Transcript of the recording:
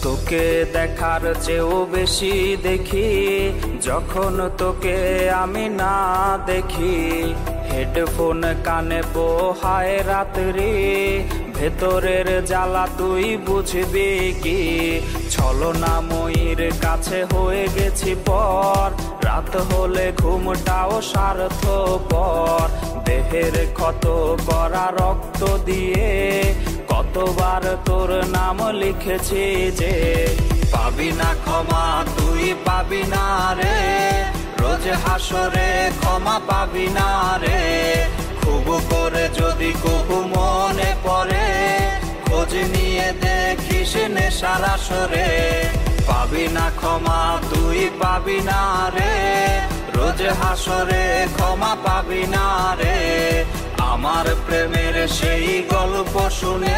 তোকে দেখার চেয়েও বেশি দেখি যখন তোকে আমি না দেখি। হেডফোন কানে পোহায় রাত্রি, ভেতরের জ্বালা তুই বুঝবি কি? ছলনাময়ীর কাছে হয়ে গেছি পর, রাত হলে ঘুমটাও স্বার্থপর। দেহের ক্ষত করা রক্ত দিয়ে কতবার তোর নাম লিখেছি যে, পাবি না ক্ষমা তুই পাবি না রে, রোজ হাসরে ক্ষমা পাবি না রে। খুব করে যদি কবু মনে পড়ে, খোঁজ নিয়ে দেখিস নেশার আসরে। পাবি না ক্ষমা তুই পাবি না রে, রোজ হাসরে ক্ষমা পাবি না রে। আমার প্রেমের সেই গল্প শুনে